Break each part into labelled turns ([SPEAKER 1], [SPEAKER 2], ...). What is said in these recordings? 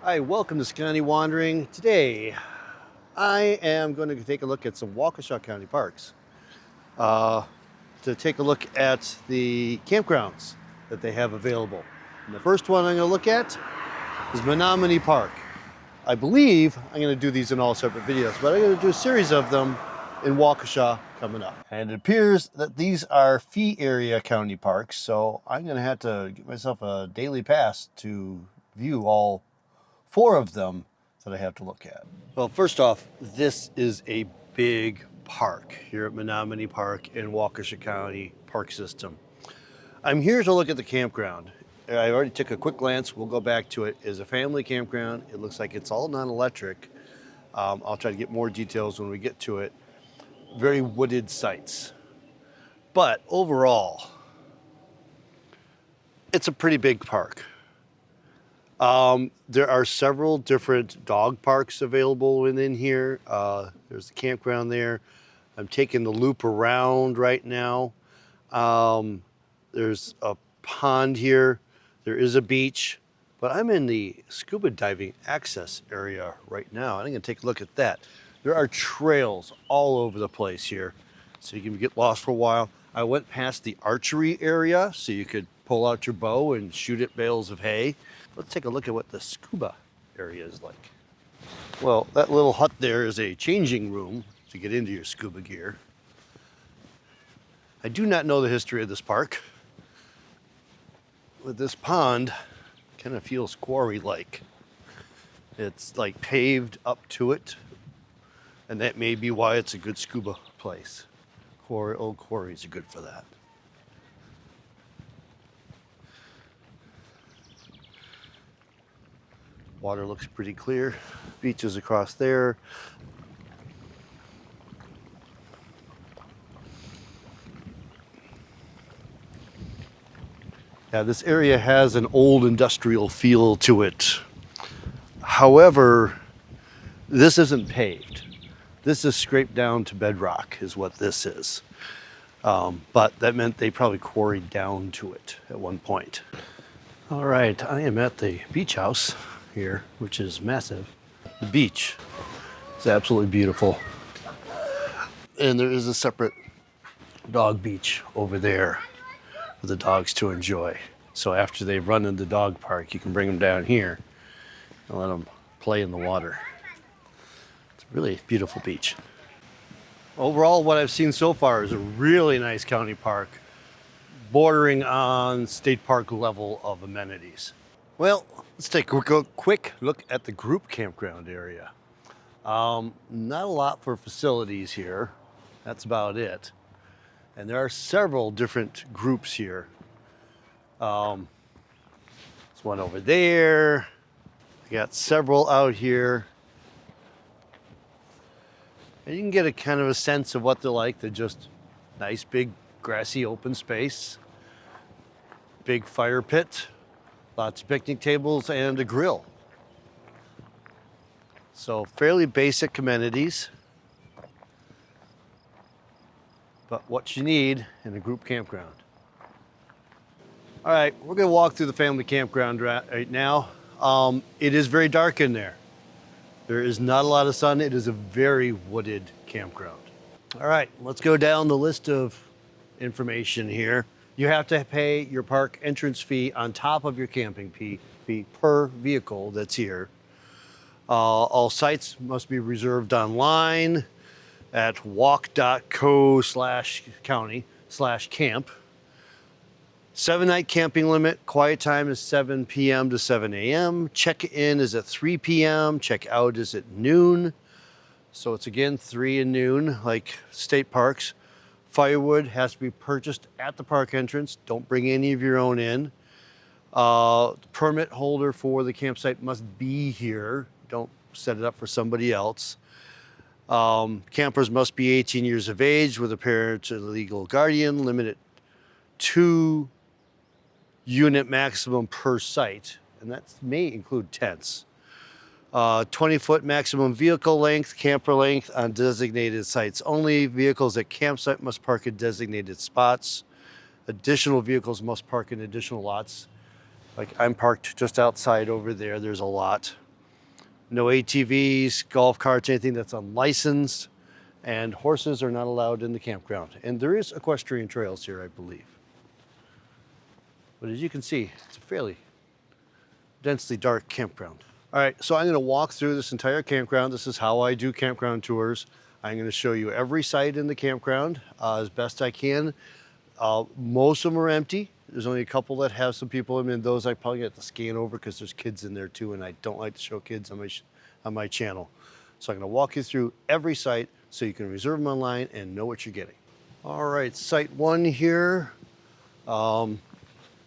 [SPEAKER 1] Hi, welcome to Scotty Wandering. Today, I am going to take a look at some Waukesha County parks to take a look at the campgrounds that they have available. And the first one I'm going to look at is Menomonee Park. I believe I'm going to do these in all separate videos, but I'm going to do a series of them in Waukesha coming up. And it appears that these are fee area county parks, so I'm going to have to get myself a daily pass to view all 4 of them that I have to look at. Well, first off, this is a big park here at Menomonee Park in Waukesha County Park System. I'm here to look at the campground. I already took a quick glance. We'll go back to it. It's a family campground. It looks like it's all non-electric. I'll try to get more details when we get to it. Very wooded sites. But overall, it's a pretty big park. There are several different dog parks available within here. There's the campground there. I'm taking the loop around right now. There's a pond here. There is a beach, but I'm in the scuba diving access area right now. I'm gonna take a look at that. There are trails all over the place here, so you can get lost for a while. I went past the archery area, so you could pull out your bow and shoot at bales of hay. Let's take a look at what the scuba area is like. Well, that little hut there is a changing room to get into your scuba gear. I do not know the history of this park. With this pond, kind of feels quarry-like. It's like paved up to it, and that may be why it's a good scuba place. Old quarries are good for that. Water looks pretty clear. Beaches across there. Yeah, this area has an old industrial feel to it. However, this isn't paved. This is scraped down to bedrock is what this is. But that meant they probably quarried down to it at one point. All right, I am at the beach house here, which is massive. The beach is absolutely beautiful. And there is a separate dog beach over there for the dogs to enjoy. So after they've run in the dog park, you can bring them down here and let them play in the water. It's a really beautiful beach. Overall, what I've seen so far is a really nice county park, bordering on state park level of amenities. Well, let's take a quick look at the group campground area. Not a lot for facilities here. That's about it. And there are several different groups here. There's one over there. I got several out here. And you can get a kind of a sense of what they're like. They're just nice, big, grassy, open space. Big fire pit. Lots of picnic tables and a grill. So fairly basic amenities. But what you need in a group campground. All right, we're gonna walk through the family campground right now. It is very dark in there. There is not a lot of sun. It is a very wooded campground. All right, let's go down the list of information here. You have to pay your park entrance fee on top of your camping fee per vehicle that's here. All sites must be reserved online at walk.co/county/camp. 7-night camping limit. Quiet time is 7 p.m. to 7 a.m. Check-in is at 3 p.m. Check-out is at noon. So it's again 3 and noon, like state parks. Firewood has to be purchased at the park entrance. Don't bring any of your own in. The permit holder for the campsite must be here. Don't set it up for somebody else. Campers must be 18 years of age with a parent or legal guardian. Limited 2 unit maximum per site, and that may include tents. 20-foot maximum vehicle length, camper length on designated sites only. Vehicles at campsite must park in designated spots. Additional vehicles must park in additional lots. Like I'm parked just outside over there. There's a lot. No ATVs, golf carts, anything that's unlicensed, and horses are not allowed in the campground. And there is equestrian trails here, I believe. But as you can see, it's a fairly densely dark campground. All right, so I'm going to walk through this entire campground. This is how I do campground tours. I'm going to show you every site in the campground as best I can. Most of them are empty. There's only a couple that have some people in them, and those I probably have to scan over because there's kids in there too, and I don't like to show kids on my channel. So I'm going to walk you through every site so you can reserve them online and know what you're getting. All right, site 1 here.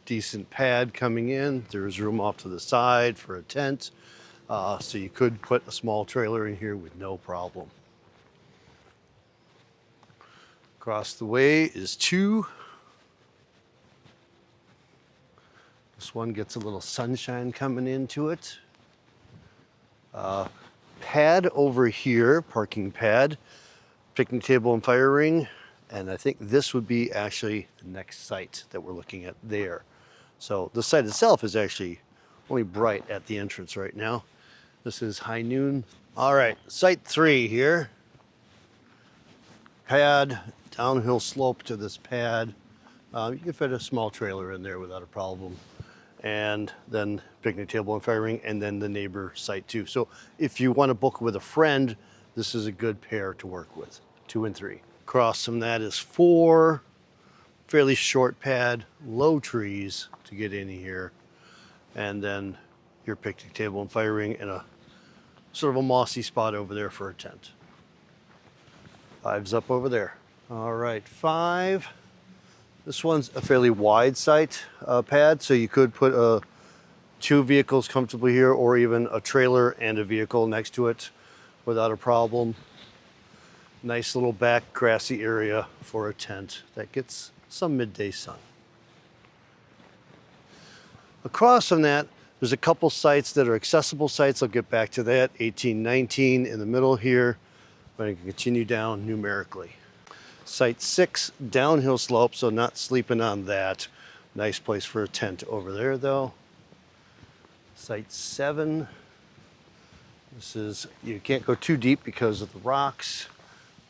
[SPEAKER 1] Decent pad coming in. There's room off to the side for a tent. So you could put a small trailer in here with no problem. Across the way is 2. This one gets a little sunshine coming into it. Pad over here, parking pad, picnic table and fire ring. And I think this would be actually the next site that we're looking at there. So the site itself is actually only bright at the entrance right now. This is high noon. All right, site 3 here. Pad, downhill slope to this pad. You can fit a small trailer in there without a problem. And then picnic table and fire ring, and then the neighbor site too. So if you want to book with a friend, this is a good pair to work with, 2 and 3. Across from that is 4, fairly short pad, low trees to get in here. And then your picnic table and fire ring and a sort of a mossy spot over there for a tent. 5's up over there. All right, 5. This one's a fairly wide site pad, so you could put 2 vehicles comfortably here, or even a trailer and a vehicle next to it without a problem. Nice little back grassy area for a tent that gets some midday sun. Across from that, there's a couple sites that are accessible sites. I'll get back to that. 18, 19 in the middle here, but I can continue down numerically. Site 6, downhill slope, so not sleeping on that. Nice place for a tent over there though. Site 7, this is, you can't go too deep because of the rocks.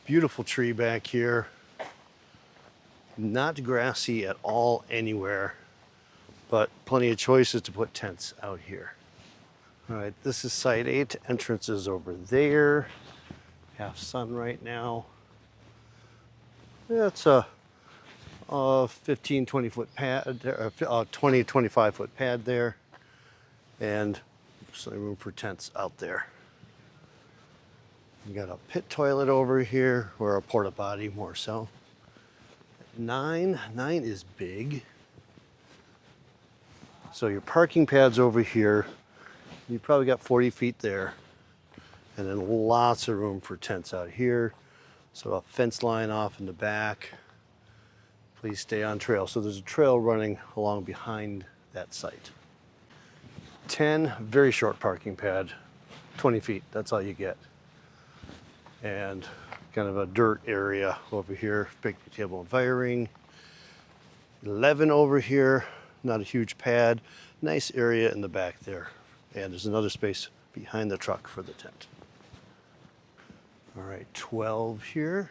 [SPEAKER 1] Beautiful tree back here. Not grassy at all anywhere, but plenty of choices to put tents out here. All right, this is site 8, entrance is over there. Half sun right now. Yeah, it's a 15, 20 foot pad, 20, 25 foot pad there. And there's room for tents out there. You got a pit toilet over here, or a porta potty more so. 9 is big. So your parking pad's over here. You probably got 40 feet there. And then lots of room for tents out here. So a fence line off in the back. Please stay on trail. So there's a trail running along behind that site. 10, very short parking pad, 20 feet, that's all you get. And kind of a dirt area over here, picnic table and fire ring. 11 over here, not a huge pad, nice area in the back there. And there's another space behind the truck for the tent. All right, 12 here.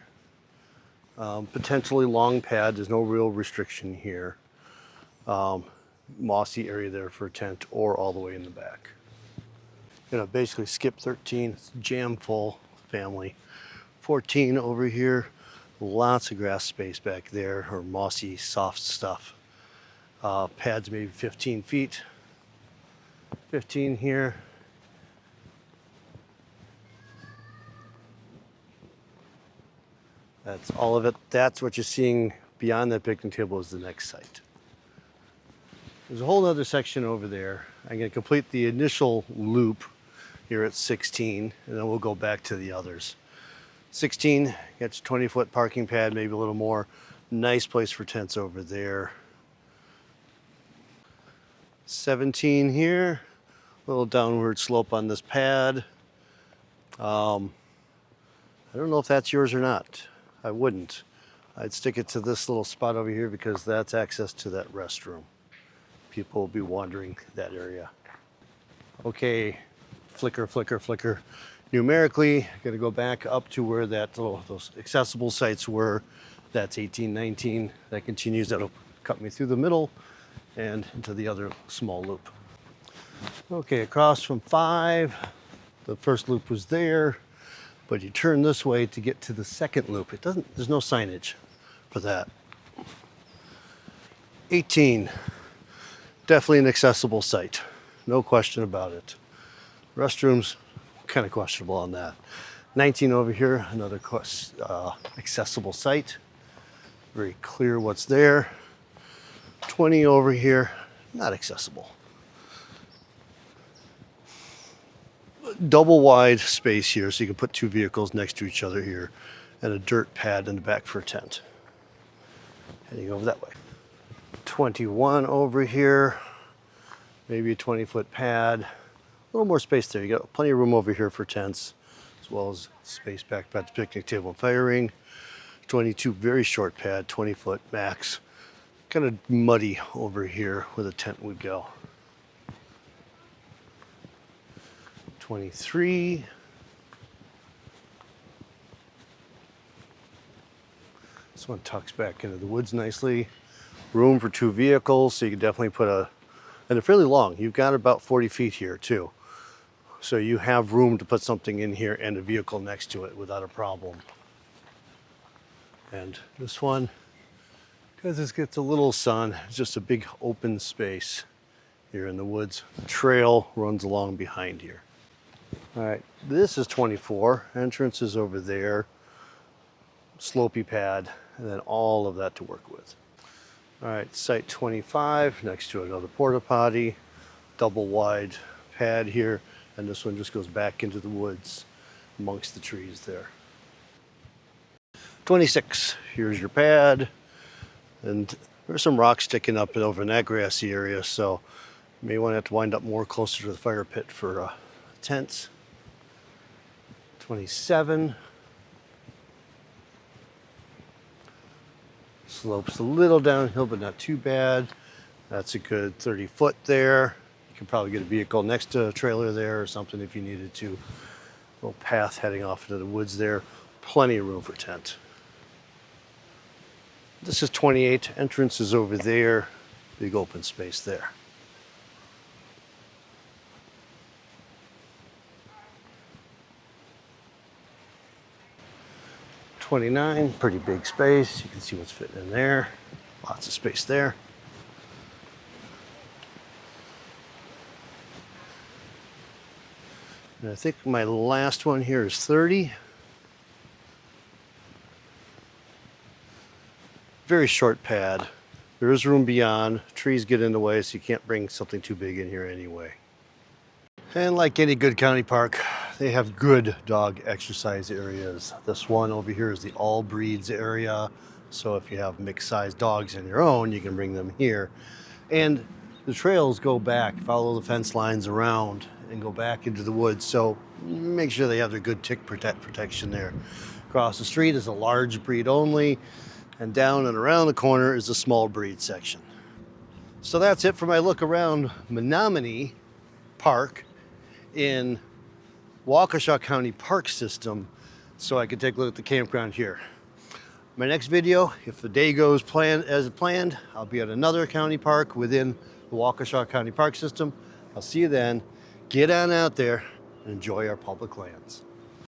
[SPEAKER 1] Potentially long pad, there's no real restriction here. Mossy area there for a tent, or all the way in the back. Basically skip 13, it's jam full family. 14 over here, lots of grass space back there, or mossy, soft stuff. Pads maybe 15 feet. 15 here. That's all of it. That's what you're seeing beyond that picnic table is the next site. There's a whole other section over there. I'm going to complete the initial loop here at 16, and then we'll go back to the others. 16 gets 20-foot parking pad, maybe a little more. Nice place for tents over there. 17 here, a little downward slope on this pad. I don't know if that's yours or not. I wouldn't. I'd stick it to this little spot over here because that's access to that restroom. People will be wandering that area. Okay, flicker, flicker, flicker. Numerically, gonna go back up to where those accessible sites were. That's 18, 19. That continues, that'll cut me through the middle and into the other small loop. Okay, across from 5, the first loop was there, but you turn this way to get to the second loop. There's no signage for that. 18, definitely an accessible site, no question about it. Restrooms, kind of questionable on that. 19 over here, another accessible site. Very clear what's there. 20 over here, not accessible. Double wide space here, so you can put 2 vehicles next to each other here, and a dirt pad in the back for a tent. Heading over that way. 21 over here, maybe a 20-foot pad. A little more space there. You got plenty of room over here for tents, as well as space back by the picnic table and fire ring. 22, very short pad, 20-foot max. Kind of muddy over here where the tent would go. 23. This one tucks back into the woods nicely. Room for 2 vehicles, so you can definitely put and they're fairly long. You've got about 40 feet here too. So you have room to put something in here and a vehicle next to it without a problem. And this one, because this gets a little sun, it's just a big open space here in the woods. The trail runs along behind here. All right, this is 24. Entrance is over there. Slopey pad, and then all of that to work with. All right, site 25, next to another porta potty, double wide pad here, and this one just goes back into the woods amongst the trees there. 26, here's your pad, and there's some rocks sticking up over in that grassy area, so you may want to have to wind up more closer to the fire pit for tents. 27. Slopes a little downhill, but not too bad. That's a good 30 foot there. You can probably get a vehicle next to a trailer there or something if you needed to. A little path heading off into the woods there. Plenty of room for tent. This is 28. Entrance is over there. Big open space there. '29, pretty big space. You can see what's fitting in there. Lots of space there. And I think my last one here is 30. Very short pad. There is room beyond. Trees get in the way, so you can't bring something too big in here anyway. And like any good county park, they have good dog exercise areas. This one over here is the all breeds area. So if you have mixed sized dogs in your own, you can bring them here. And the trails go back, follow the fence lines around and go back into the woods. So make sure they have their good tick protection there. Across the street is a large breed only, and down and around the corner is a small breed section. So that's it for my look around Menomonee Park in Waukesha County Park System, so I could take a look at the campground here. My next video, if the day goes as planned, I'll be at another county park within the Waukesha County Park System. I'll see you then. Get on out there and enjoy our public lands.